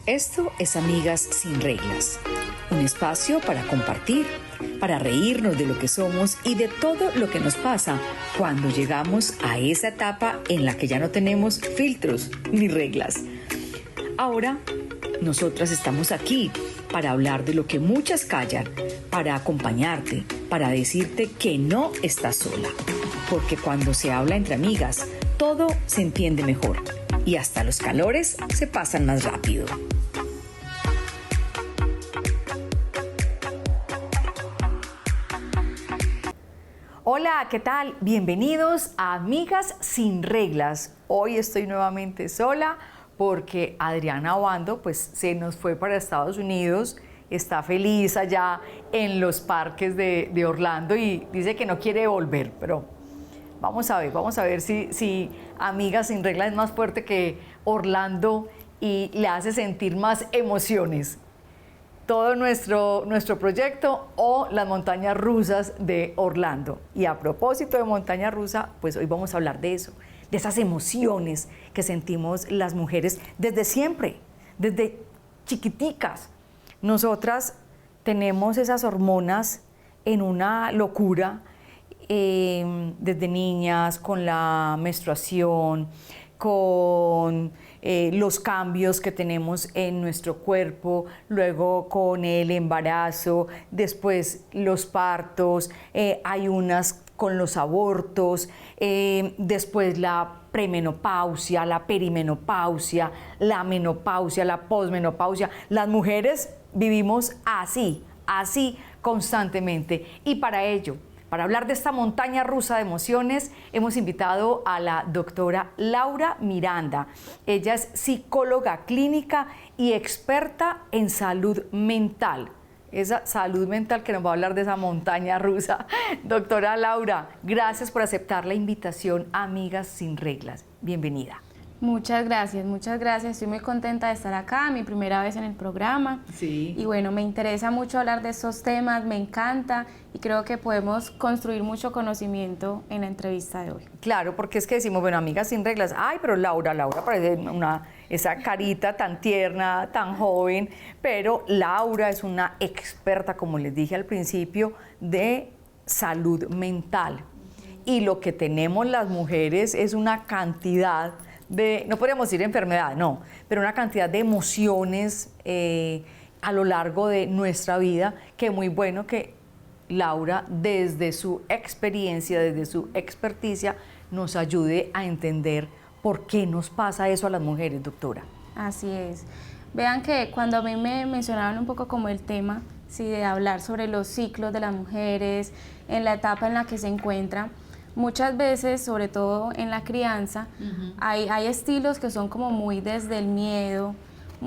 Esto es Amigas sin Reglas, un espacio para compartir, para reírnos de lo que somos y de todo lo que nos pasa cuando llegamos a esa etapa en la que ya no tenemos filtros ni reglas. Ahora, nosotras estamos aquí para hablar de lo que muchas callan, para acompañarte, para decirte que no estás sola. Porque cuando se habla entre amigas, todo se entiende mejor y hasta los calores se pasan más rápido. Hola, ¿qué tal? Bienvenidos a Amigas sin Reglas. Hoy estoy nuevamente sola porque Adriana Obando pues se nos fue para Estados Unidos, está feliz allá en los parques de Orlando y dice que no quiere volver, pero vamos a ver si Amigas sin Reglas es más fuerte que Orlando y le hace sentir más emociones. Todo nuestro proyecto o las montañas rusas de Orlando. Y a propósito de montaña rusa, pues hoy vamos a hablar de eso, de esas emociones que sentimos las mujeres desde siempre, desde chiquiticas. Nosotras tenemos esas hormonas en una locura desde niñas, con la menstruación, con los cambios que tenemos en nuestro cuerpo, luego con el embarazo, después los partos, hay unas con los abortos, después la premenopausia, la perimenopausia, la menopausia, la posmenopausia. Las mujeres vivimos así constantemente y para ello, para hablar de esta montaña rusa de emociones, hemos invitado a la doctora Laura Miranda. Ella es psicóloga clínica y experta en salud mental. Esa salud mental que nos va a hablar de esa montaña rusa. Doctora Laura, gracias por aceptar la invitación a Amigas sin Reglas. Bienvenida. Muchas gracias. Estoy muy contenta de estar acá, mi primera vez en el programa. Sí. Y bueno, me interesa mucho hablar de estos temas, me encanta y creo que podemos construir mucho conocimiento en la entrevista de hoy. Claro, porque es que decimos, bueno, Amigas sin Reglas, ay, pero Laura parece esa carita tan tierna, tan joven, pero Laura es una experta, como les dije al principio, de salud mental. Y lo que tenemos las mujeres es una cantidad no podríamos decir enfermedad, no, pero una cantidad de emociones a lo largo de nuestra vida, que es muy bueno que Laura, desde su experiencia, desde su experticia, nos ayude a entender por qué nos pasa eso a las mujeres, doctora. Así es. Vean que cuando a mí me mencionaban un poco como el tema, sí, de hablar sobre los ciclos de las mujeres, en la etapa en la que se encuentran, muchas veces, sobre todo en la crianza, hay estilos que son como muy desde el miedo,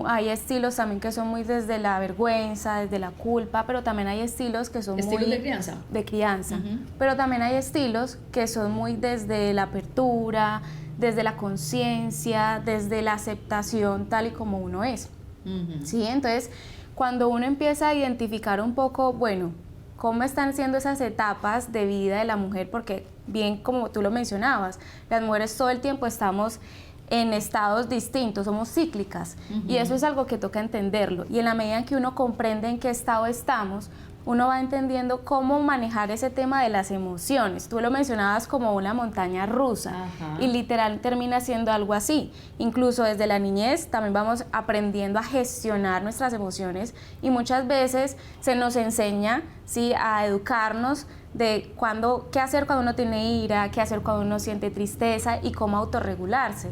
hay estilos también que son muy desde la vergüenza, desde la culpa, pero también hay estilos que son ¿Estilos muy de crianza? De crianza, pero también hay estilos que son muy desde la apertura, desde la conciencia, desde la aceptación tal y como uno es. ¿Sí? Entonces, cuando uno empieza a identificar un poco, bueno, cómo están siendo esas etapas de vida de la mujer, porque bien como tú lo mencionabas, las mujeres todo el tiempo estamos en estados distintos, somos cíclicas, y eso es algo que toca entenderlo, y en la medida en que uno comprende en qué estado estamos, uno va entendiendo cómo manejar ese tema de las emociones. Tú lo mencionabas como una montaña rusa. Y literal termina siendo algo así. Incluso desde la niñez también vamos aprendiendo a gestionar nuestras emociones y muchas veces se nos enseña, ¿sí?, a educarnos de qué hacer cuando uno tiene ira, qué hacer cuando uno siente tristeza y cómo autorregularse.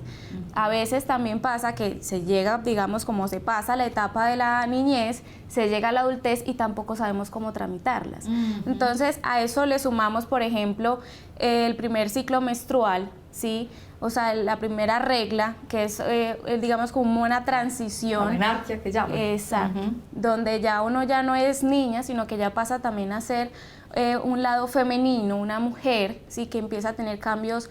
A veces también pasa que se llega, digamos, como se pasa la etapa de la niñez, se llega a la adultez y tampoco sabemos cómo tramitarlas. Entonces, a eso le sumamos, por ejemplo, el primer ciclo menstrual, ¿sí? O sea, la primera regla, que es, digamos, como una transición. La menarquia que llaman. Exacto. Donde ya uno ya no es niña, sino que ya pasa también a ser un lado femenino, una mujer, ¿sí?, que empieza a tener cambios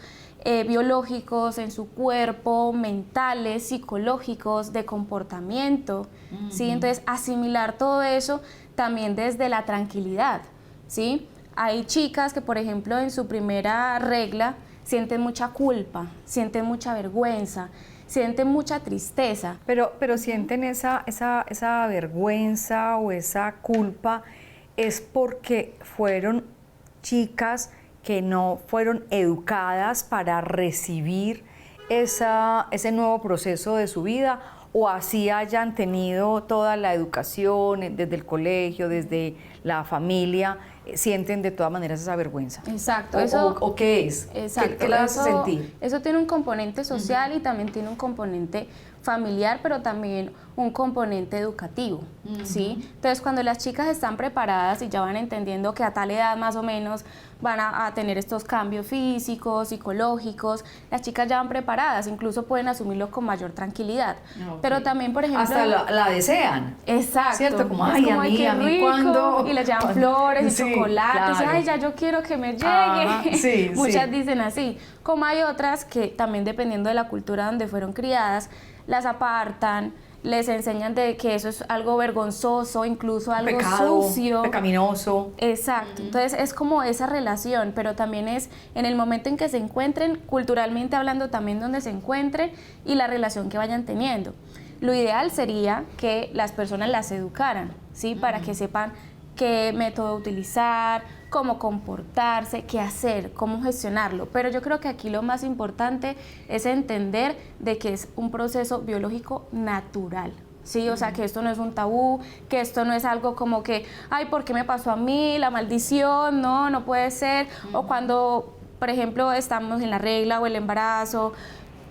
biológicos en su cuerpo, mentales, psicológicos, de comportamiento, ¿sí? Entonces, asimilar todo eso también desde la tranquilidad, ¿sí? Hay chicas que, por ejemplo, en su primera regla sienten mucha culpa, sienten mucha vergüenza, sienten mucha tristeza. Pero sienten esa vergüenza o esa culpa, es porque fueron chicas que no fueron educadas para recibir ese nuevo proceso de su vida, o así hayan tenido toda la educación desde el colegio, desde la familia, sienten de todas maneras esa vergüenza. Exacto. ¿O qué es? Exacto. ¿Qué la hace sentir? Eso tiene un componente social y también tiene un componente familiar, pero también un componente educativo, ¿sí? Entonces, cuando las chicas están preparadas y ya van entendiendo que a tal edad más o menos van a tener estos cambios físicos, psicológicos, las chicas ya van preparadas, incluso pueden asumirlo con mayor tranquilidad. Okay. Pero también, por ejemplo... Hasta la desean. Exacto. ¿Cierto? Como, ay, a mí, ¿cuándo? Y les llevan flores y chocolates, claro. Ay, ya yo quiero que me llegue. Sí, Muchas dicen así. Como hay otras que también, dependiendo de la cultura donde fueron criadas, las apartan, les enseñan de que eso es algo vergonzoso, incluso algo sucio. Pecaminoso. Exacto. Entonces es como esa relación, pero también es en el momento en que se encuentren, culturalmente hablando también donde se encuentren y la relación que vayan teniendo. Lo ideal sería que las personas las educaran, ¿sí? Para que sepan qué método utilizar, cómo comportarse, qué hacer, cómo gestionarlo. Pero yo creo que aquí lo más importante es entender de que es un proceso biológico natural, ¿sí? O sea, que esto no es un tabú, que esto no es algo como que, ay, ¿por qué me pasó a mí? La maldición, no puede ser. O cuando, por ejemplo, estamos en la regla o el embarazo,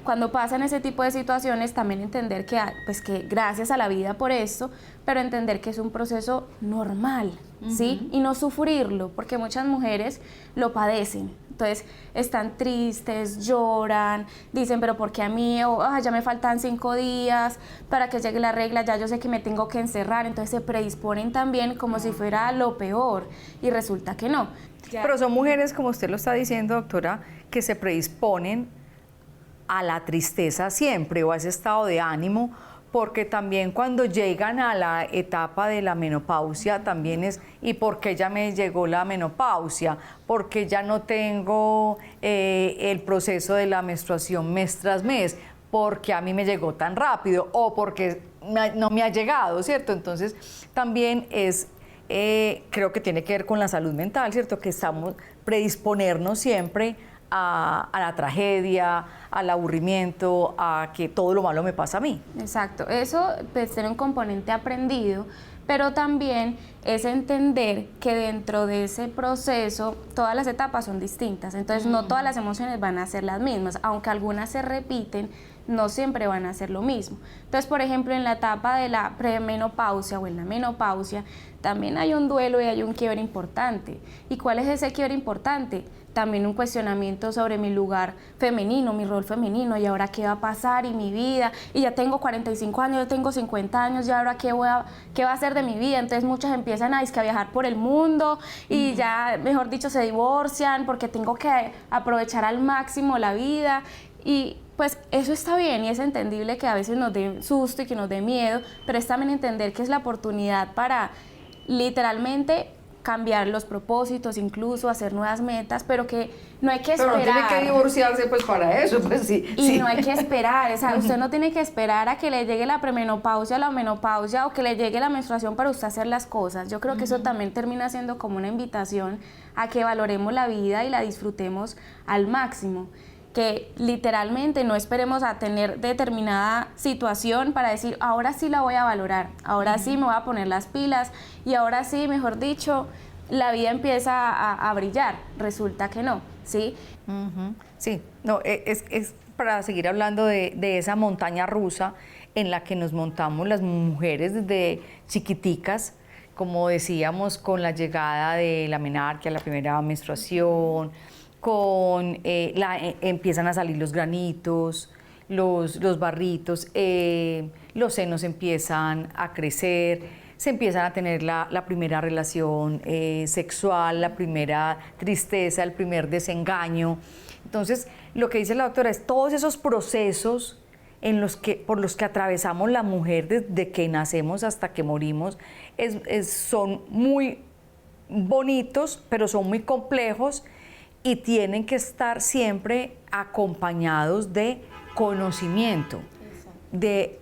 cuando pasan ese tipo de situaciones, también entender que, pues, que gracias a la vida por esto, pero entender que es un proceso normal, ¿sí? Y no sufrirlo, porque muchas mujeres lo padecen. Entonces, están tristes, lloran, dicen, pero ¿por qué a mí? O, ya me faltan 5 días para que llegue la regla, ya yo sé que me tengo que encerrar. Entonces, se predisponen también como si fuera lo peor, y resulta que no. Pero son mujeres, como usted lo está diciendo, doctora, que se predisponen a la tristeza siempre, o a ese estado de ánimo, porque también cuando llegan a la etapa de la menopausia también es, ¿y por qué ya me llegó la menopausia? Porque ya no tengo el proceso de la menstruación mes tras mes, porque a mí me llegó tan rápido, o porque no me ha llegado, ¿cierto? Entonces también es, creo que tiene que ver con la salud mental, ¿cierto? Que estamos predisponernos siempre a la tragedia, al aburrimiento, a que todo lo malo me pasa a mí. Exacto, eso pues tiene un componente aprendido, pero también es entender que dentro de ese proceso todas las etapas son distintas, entonces no todas las emociones van a ser las mismas, aunque algunas se repiten, no siempre van a ser lo mismo. Entonces, por ejemplo, en la etapa de la premenopausia o en la menopausia, también hay un duelo y hay un quiebre importante. ¿Y cuál es ese quiebre importante? También un cuestionamiento sobre mi lugar femenino, mi rol femenino, y ahora qué va a pasar y mi vida, y ya tengo 45 años, ya tengo 50 años, y ahora qué va a ser de mi vida. Entonces muchas empiezan a viajar por el mundo y ya, mejor dicho, se divorcian porque tengo que aprovechar al máximo la vida. Y pues eso está bien y es entendible que a veces nos dé susto y que nos dé miedo, pero es también entender que es la oportunidad para literalmente cambiar los propósitos, incluso hacer nuevas metas, pero que no hay que esperar. Pero no tiene que divorciarse pues para eso, pues sí. Y no hay que esperar, o sea, usted no tiene que esperar a que le llegue la premenopausia, la menopausia o que le llegue la menstruación para usted hacer las cosas. Yo creo que eso también termina siendo como una invitación a que valoremos la vida y la disfrutemos al máximo. Que literalmente no esperemos a tener determinada situación para decir, ahora sí la voy a valorar, ahora sí me voy a poner las pilas y ahora sí, mejor dicho, la vida empieza a brillar. Resulta que no, ¿sí? Sí, no, es para seguir hablando de esa montaña rusa en la que nos montamos las mujeres desde chiquiticas, como decíamos, con la llegada de la menarquia, la primera menstruación, empiezan a salir los granitos, los barritos, los senos empiezan a crecer, se empiezan a tener la primera relación sexual, la primera tristeza, el primer desengaño. Entonces, lo que dice la doctora es todos esos procesos por los que atravesamos la mujer desde que nacemos hasta que morimos, son muy bonitos, pero son muy complejos, y tienen que estar siempre acompañados de conocimiento, de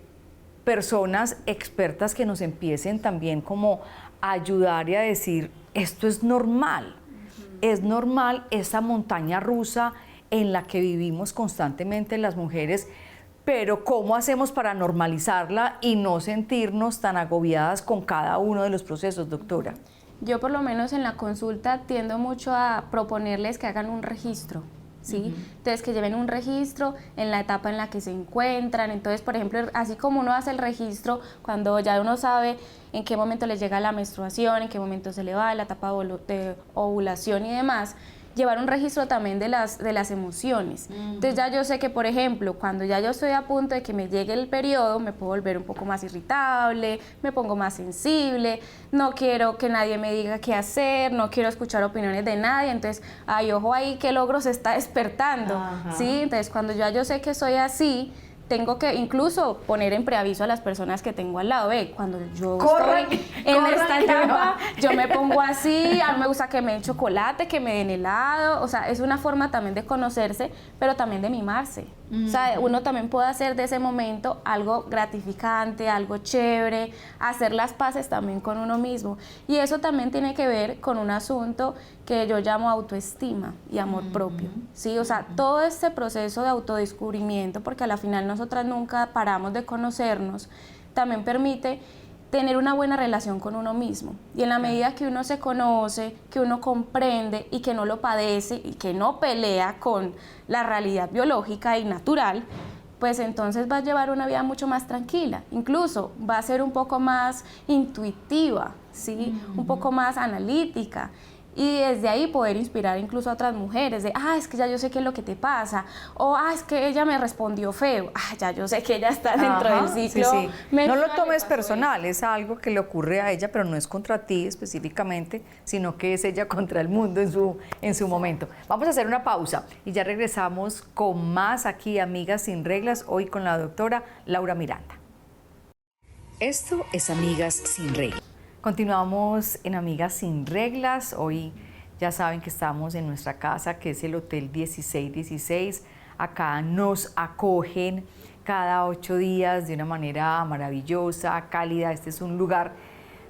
personas expertas que nos empiecen también como a ayudar y a decir, esto es normal. Es normal esa montaña rusa en la que vivimos constantemente las mujeres, pero ¿cómo hacemos para normalizarla y no sentirnos tan agobiadas con cada uno de los procesos, doctora? Yo por lo menos en la consulta tiendo mucho a proponerles que hagan un registro, ¿sí? Entonces que lleven un registro en la etapa en la que se encuentran. Entonces, por ejemplo, así como uno hace el registro cuando ya uno sabe en qué momento le llega la menstruación, en qué momento se le va, la etapa de ovulación y demás, llevar un registro también de las emociones. Entonces ya yo sé que, por ejemplo, cuando ya yo estoy a punto de que me llegue el periodo, me puedo volver un poco más irritable, me pongo más sensible, no quiero que nadie me diga qué hacer, no quiero escuchar opiniones de nadie, entonces, ay, ojo ahí, qué logro se está despertando, ¿sí? Entonces, cuando ya yo sé que soy así, tengo que incluso poner en preaviso a las personas que tengo al lado. Cuando yo estoy en esta etapa, yo me pongo así, a mí me gusta que me den chocolate, que me den helado, o sea, es una forma también de conocerse, pero también de mimarse. O sea, uno también puede hacer de ese momento algo gratificante, algo chévere, hacer las paces también con uno mismo. Y eso también tiene que ver con un asunto que yo llamo autoestima y amor propio, ¿sí? O sea, todo este proceso de autodescubrimiento, porque a la final nosotras nunca paramos de conocernos, también permite tener una buena relación con uno mismo. Y en la medida que uno se conoce, que uno comprende y que no lo padece y que no pelea con la realidad biológica y natural, pues entonces va a llevar una vida mucho más tranquila. Incluso va a ser un poco más intuitiva, ¿sí? Un poco más analítica. Y desde ahí poder inspirar incluso a otras mujeres de, es que ya yo sé qué es lo que te pasa, o es que ella me respondió feo, ya yo sé que ella está dentro del ciclo. Sí, sí. No lo tomes personal, es algo que le ocurre a ella, pero no es contra ti específicamente, sino que es ella contra el mundo en su momento. Vamos a hacer una pausa y ya regresamos con más aquí, Amigas Sin Reglas, hoy con la doctora Laura Miranda. Esto es Amigas Sin Reglas. Continuamos en Amigas Sin Reglas. Hoy ya saben que estamos en nuestra casa, que es el Hotel 1616. Acá nos acogen cada 8 días de una manera maravillosa, cálida. Este es un lugar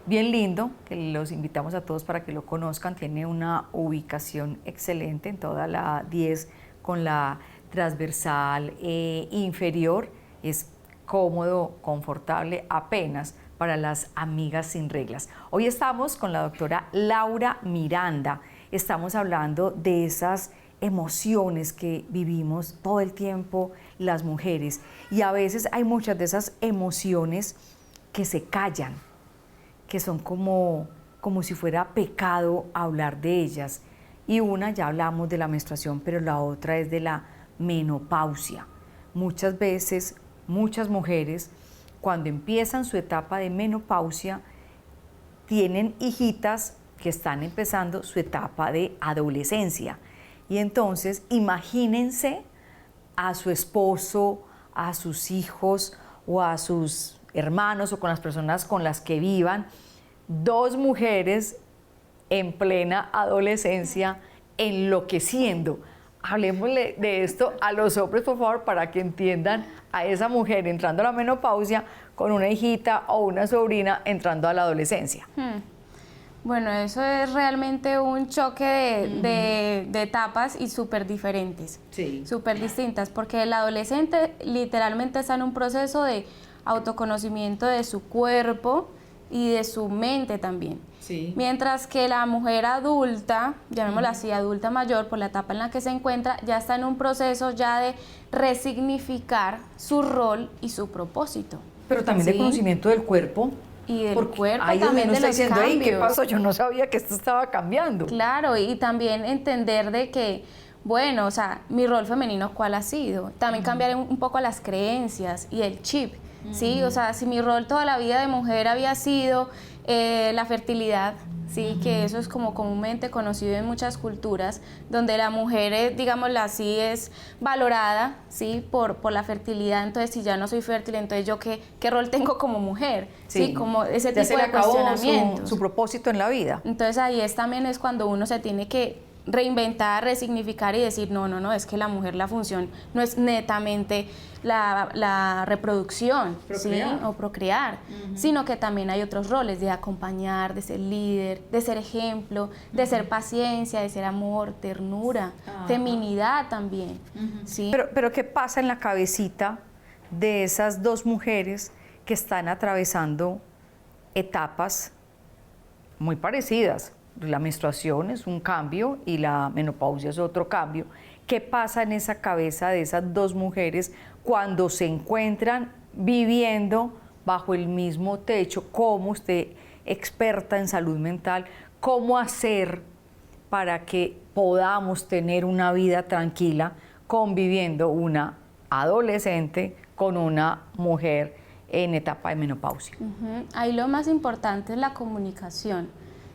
bien lindo, que los invitamos a todos para que lo conozcan. Tiene una ubicación excelente en toda la 10 con la transversal inferior. Es cómodo, confortable, apenas para las Amigas Sin Reglas. Hoy estamos con la doctora Laura Miranda. Estamos hablando de esas emociones que vivimos todo el tiempo las mujeres. Y a veces hay muchas de esas emociones que se callan, que son como si fuera pecado hablar de ellas. Y una, ya hablamos de la menstruación, pero la otra es de la menopausia. Muchas veces, muchas mujeres, cuando empiezan su etapa de menopausia, tienen hijitas que están empezando su etapa de adolescencia. Y entonces, imagínense a su esposo, a sus hijos o a sus hermanos o con las personas con las que vivan, 2 mujeres en plena adolescencia enloqueciendo. Hablemosle de esto a los hombres, por favor, para que entiendan a esa mujer entrando a la menopausia con una hijita o una sobrina entrando a la adolescencia. Bueno, eso es realmente un choque de etapas y súper diferentes, súper distintas, porque el adolescente literalmente está en un proceso de autoconocimiento de su cuerpo y de su mente también. Mientras que la mujer adulta, llamémosla así, adulta mayor, por la etapa en la que se encuentra, ya está en un proceso ya de resignificar su rol y su propósito. Pero también de conocimiento del cuerpo. Y del cuerpo ahí también de los diciendo, cambios. ¿qué pasó? Yo no sabía que esto estaba cambiando. Claro, y también entender de que, bueno, o sea, mi rol femenino, ¿cuál ha sido? También cambiar un poco las creencias y el chip, ¿sí? O sea, si mi rol toda la vida de mujer había sido la fertilidad, ¿sí? Que eso es como comúnmente conocido en muchas culturas, donde la mujer, digámoslo así, es valorada, ¿sí? Por la fertilidad. Entonces, si ya no soy fértil, entonces yo ¿qué rol tengo como mujer? ¿Sí? Como ese ya tipo de cuestionamientos. Su propósito en la vida. Entonces, ahí también es cuando uno se tiene que reinventar, resignificar y decir, no, es que la mujer, la función no es netamente la reproducción, ¿sí? O procrear, sino que también hay otros roles de acompañar, de ser líder, de ser ejemplo, de ser paciencia, de ser amor, ternura, feminidad también, ¿sí? Pero ¿qué pasa en la cabecita de esas dos mujeres que están atravesando etapas muy parecidas? La menstruación es un cambio y la menopausia es otro cambio. ¿Qué pasa en esa cabeza de esas dos mujeres cuando se encuentran viviendo bajo el mismo techo? ¿Cómo usted, experta en salud mental, cómo hacer para que podamos tener una vida tranquila conviviendo una adolescente con una mujer en etapa de menopausia? Ahí lo más importante es la comunicación,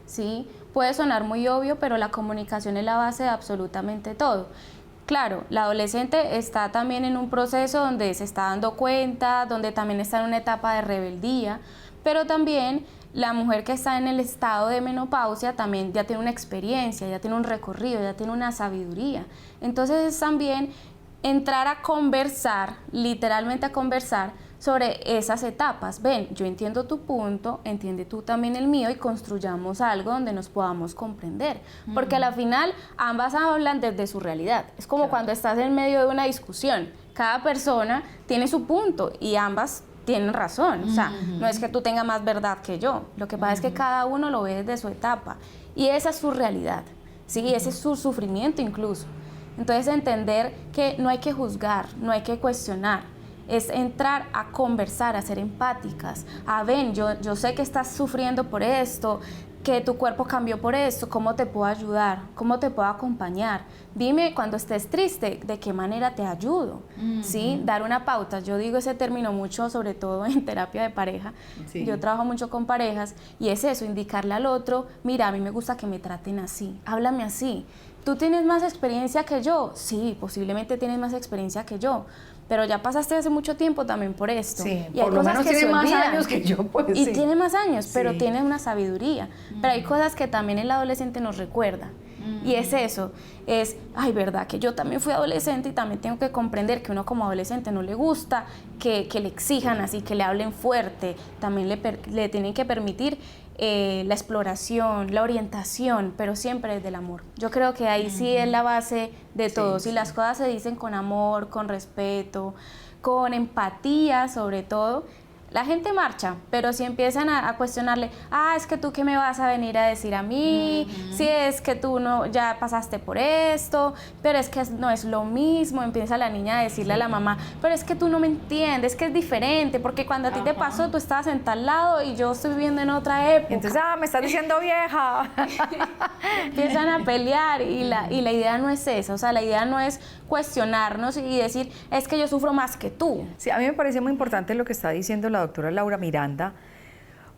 ¿sí? Puede sonar muy obvio, pero la comunicación es la base de absolutamente todo. Claro, la adolescente está también en un proceso donde se está dando cuenta, donde también está en una etapa de rebeldía, pero también la mujer que está en el estado de menopausia también ya tiene una experiencia, ya tiene un recorrido, ya tiene una sabiduría. Entonces es también entrar a conversar, literalmente a conversar sobre esas etapas. Ven, yo entiendo tu punto, entiende tú también el mío y construyamos algo donde nos podamos comprender. Porque a la final ambas hablan desde su realidad. Es como cuando estás en medio de una discusión. Cada persona tiene su punto y ambas tienen razón. O sea, no es que tú tengas más verdad que yo. Lo que pasa es que cada uno lo ve desde su etapa. Y esa es su realidad, ¿sí? Ese es su sufrimiento incluso. Entonces entender que no hay que juzgar, no hay que cuestionar, es entrar a conversar, a ser empáticas, a ven, yo sé que estás sufriendo por esto, que tu cuerpo cambió por esto, ¿cómo te puedo ayudar? ¿Cómo te puedo acompañar? Dime cuando estés triste, ¿de qué manera te ayudo? ¿Sí? Dar una pauta. Yo digo ese término mucho, sobre todo en terapia de pareja. Sí. Yo trabajo mucho con parejas y es eso, indicarle al otro, mira, a mí me gusta que me traten así, háblame así. ¿Tú tienes más experiencia que yo? Sí, posiblemente tienes más experiencia que yo, pero ya pasaste hace mucho tiempo también por esto. Sí, y hay por lo menos que tiene más años que yo, pues. Y sí. tiene más años, pero Sí. tiene una sabiduría. Pero hay cosas que también el adolescente nos recuerda. Y es eso, es, ay, verdad, que yo también fui adolescente y también tengo que comprender que uno como adolescente no le gusta que le exijan así, que le hablen fuerte. También le tienen que permitir la exploración, la orientación, pero siempre desde el amor. Yo creo que ahí sí es la base de todo. Si las cosas se dicen con amor, con respeto, con empatía sobre todo, la gente marcha, pero si empiezan a cuestionarle, es que tú qué me vas a venir a decir a mí, si es que tú no ya pasaste por esto, pero es que no es lo mismo, empieza la niña a decirle a la mamá, pero es que tú no me entiendes, que es diferente, porque cuando a ti te pasó, tú estabas en tal lado y yo estoy viviendo en otra época. Entonces, me estás diciendo vieja. Empiezan a pelear y la idea no es esa, o sea, la idea no es cuestionarnos y decir, es que yo sufro más que tú. Sí, a mí me parece muy importante lo que está diciendo la doctora Laura Miranda,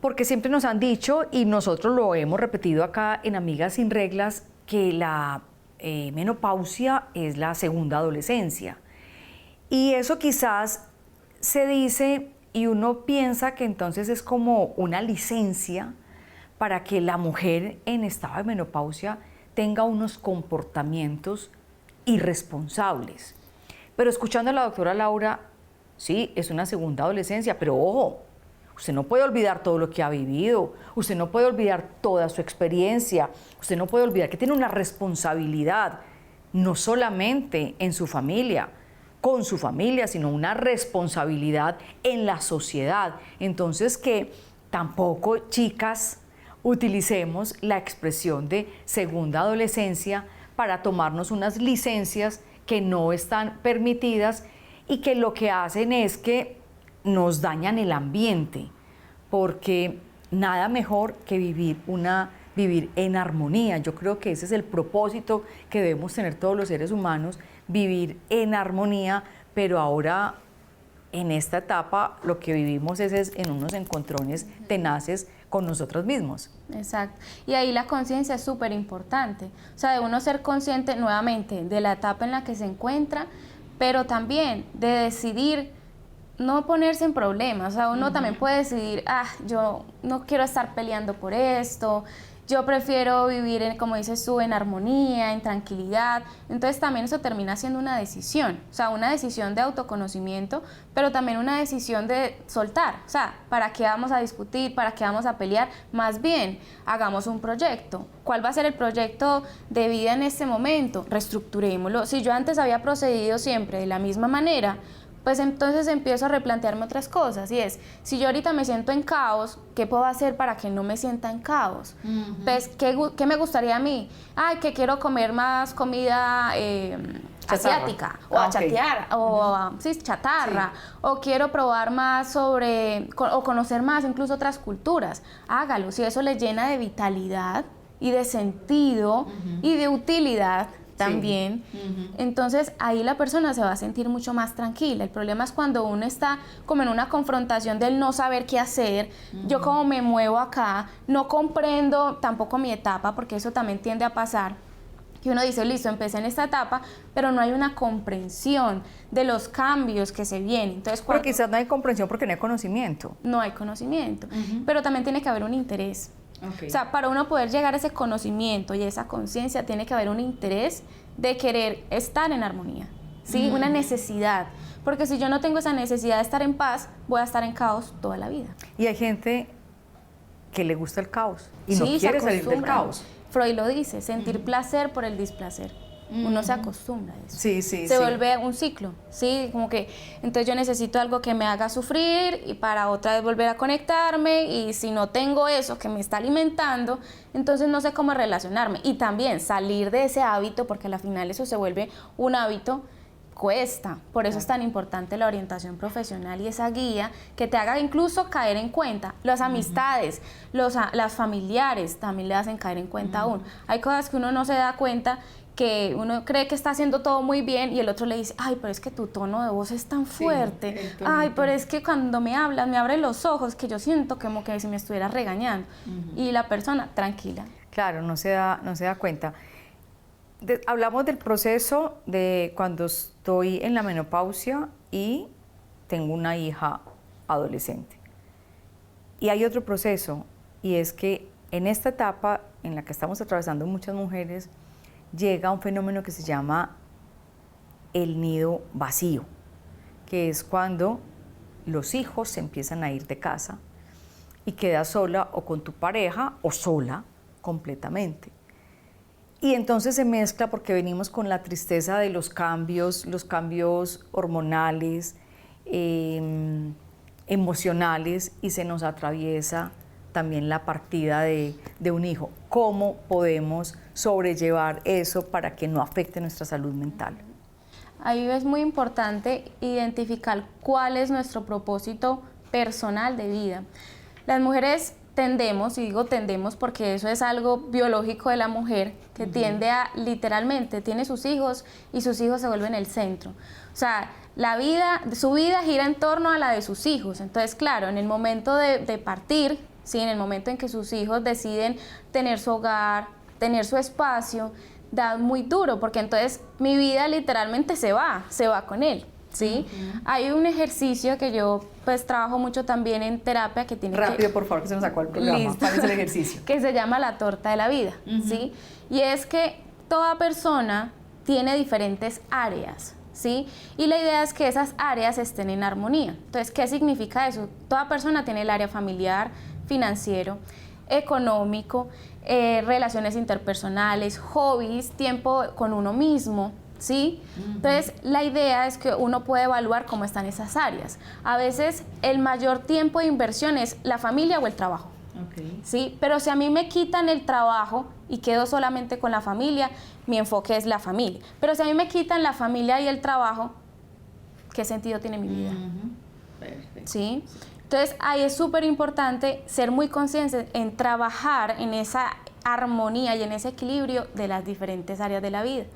porque siempre nos han dicho, y nosotros lo hemos repetido acá en Amigas Sin Reglas, que la menopausia es la segunda adolescencia. Y eso quizás se dice y uno piensa que entonces es como una licencia para que la mujer en estado de menopausia tenga unos comportamientos irresponsables. Pero escuchando a la doctora Laura, sí, es una segunda adolescencia, pero ojo, usted no puede olvidar todo lo que ha vivido, usted no puede olvidar toda su experiencia, usted no puede olvidar que tiene una responsabilidad, no solamente en su familia, con su familia, sino una responsabilidad en la sociedad. Entonces que tampoco, chicas, utilicemos la expresión de segunda adolescencia para tomarnos unas licencias que no están permitidas y que lo que hacen es que nos dañan el ambiente, porque nada mejor que vivir en armonía. Yo creo que ese es el propósito que debemos tener todos los seres humanos, vivir en armonía, pero ahora en esta etapa lo que vivimos es en unos encontrones tenaces con nosotros mismos. Exacto. Y ahí la conciencia es súper importante. O sea, de uno ser consciente nuevamente de la etapa en la que se encuentra, pero también de decidir no ponerse en problemas. O sea, uno también puede decidir, yo no quiero estar peleando por esto, yo prefiero vivir, como dices tú, en armonía, en tranquilidad. Entonces también eso termina siendo una decisión, o sea, una decisión de autoconocimiento, pero también una decisión de soltar. O sea, ¿para qué vamos a discutir? ¿Para qué vamos a pelear? Más bien, hagamos un proyecto. ¿Cuál va a ser el proyecto de vida en este momento? Reestructurémoslo. Si yo antes había procedido siempre de la misma manera, pues entonces empiezo a replantearme otras cosas, y es, si yo ahorita me siento en caos, ¿qué puedo hacer para que no me sienta en caos? Pues, ¿qué me gustaría a mí? Ay, que quiero comer más comida asiática, o a chatear, o sí, chatarra, o quiero probar más o conocer más incluso otras culturas. Hágalo, si eso le llena de vitalidad y de sentido y de utilidad también, entonces ahí la persona se va a sentir mucho más tranquila. El problema es cuando uno está como en una confrontación del no saber qué hacer, yo como me muevo acá, no comprendo tampoco mi etapa, porque eso también tiende a pasar, que uno dice, listo, empecé en esta etapa, pero no hay una comprensión de los cambios que se vienen. Entonces, pero quizás no hay comprensión porque no hay conocimiento. No hay conocimiento, pero también tiene que haber un interés. O sea, para uno poder llegar a ese conocimiento y esa conciencia, tiene que haber un interés de querer estar en armonía, ¿sí? Una necesidad, porque si yo no tengo esa necesidad de estar en paz, voy a estar en caos toda la vida. Y hay gente que le gusta el caos y no quiere salir del caos. Freud lo dice, sentir placer por el displacer. Uno se acostumbra a eso. Sí. Se vuelve un ciclo, ¿sí? Como que, entonces yo necesito algo que me haga sufrir y para otra vez volver a conectarme, y si no tengo eso que me está alimentando, entonces no sé cómo relacionarme. Y también salir de ese hábito, porque al final eso se vuelve un hábito, cuesta. Por eso es tan importante la orientación profesional y esa guía que te haga incluso caer en cuenta. Las amistades, las familiares también le hacen caer en cuenta aún. Hay cosas que uno no se da cuenta, que uno cree que está haciendo todo muy bien y el otro le dice, ay, pero es que tu tono de voz es tan fuerte, ay, pero es que cuando me hablas me abres los ojos, que yo siento como que si me estuviera regañando. Y la persona, tranquila. Claro, no se da cuenta. Hablamos del proceso de cuando estoy en la menopausia y tengo una hija adolescente. Y hay otro proceso, y es que en esta etapa en la que estamos atravesando muchas mujeres, llega un fenómeno que se llama el nido vacío, que es cuando los hijos se empiezan a ir de casa y quedas sola o con tu pareja o sola completamente. Y entonces se mezcla, porque venimos con la tristeza de los cambios hormonales, emocionales, y se nos atraviesa también la partida de un hijo. ¿Cómo podemos sobrellevar eso para que no afecte nuestra salud mental? Ahí es muy importante identificar cuál es nuestro propósito personal de vida. Las mujeres tendemos, y digo tendemos porque eso es algo biológico de la mujer, que tiende a, literalmente, tiene sus hijos y sus hijos se vuelven el centro. O sea, su vida gira en torno a la de sus hijos. Entonces, claro, en el momento de partir, ¿sí? En el momento en que sus hijos deciden tener su hogar, tener su espacio, da muy duro, porque entonces mi vida literalmente se va con él, ¿sí? Hay un ejercicio que yo pues trabajo mucho también en terapia, que tiene Rápido, por favor, que se nos sacó el programa. Listo. ¿Cuál es el ejercicio? Que se llama la torta de la vida, ¿sí? Y es que toda persona tiene diferentes áreas, ¿sí? Y la idea es que esas áreas estén en armonía. Entonces, ¿qué significa eso? Toda persona tiene el área familiar, financiero, económico, relaciones interpersonales, hobbies, tiempo con uno mismo, ¿sí? Entonces, la idea es que uno puede evaluar cómo están esas áreas. A veces, el mayor tiempo de inversión es la familia o el trabajo, ¿sí? Pero si a mí me quitan el trabajo y quedo solamente con la familia, mi enfoque es la familia. Pero si a mí me quitan la familia y el trabajo, ¿qué sentido tiene mi vida? ¿Sí? Entonces, ahí es súper importante ser muy conscientes en trabajar en esa armonía y en ese equilibrio de las diferentes áreas de la vida.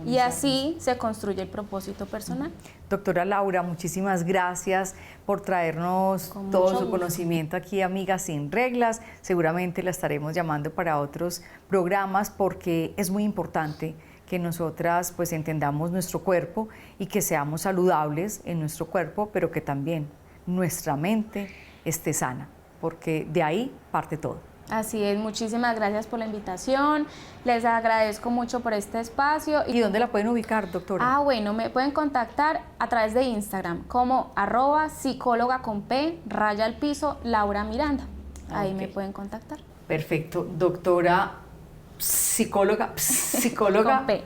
Y así se construye el propósito personal. Doctora Laura, muchísimas gracias por traernos todo su conocimiento aquí, Amigas Sin Reglas. Seguramente la estaremos llamando para otros programas, porque es muy importante que nosotras pues entendamos nuestro cuerpo y que seamos saludables en nuestro cuerpo, pero que también nuestra mente esté sana, porque de ahí parte todo. Así es, muchísimas gracias por la invitación, les agradezco mucho por este espacio. ¿Y dónde la pueden ubicar, doctora? Bueno, me pueden contactar a través de Instagram como @psicóloga con P, Laura Miranda. Ahí me pueden contactar. Perfecto, doctora psicóloga Con P.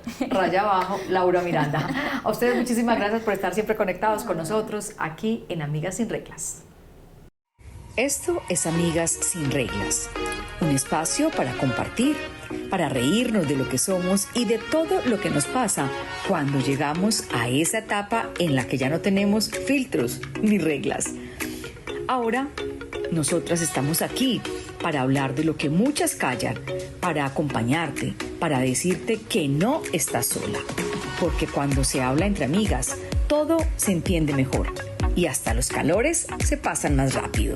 Laura Miranda. A ustedes muchísimas gracias por estar siempre conectados con nosotros aquí en Amigas Sin Reglas. Esto es Amigas Sin Reglas, un espacio para compartir, para reírnos de lo que somos y de todo lo que nos pasa cuando llegamos a esa etapa en la que ya no tenemos filtros ni reglas. Ahora, nosotras estamos aquí para hablar de lo que muchas callan, para acompañarte, para decirte que no estás sola. Porque cuando se habla entre amigas, todo se entiende mejor y hasta los calores se pasan más rápido.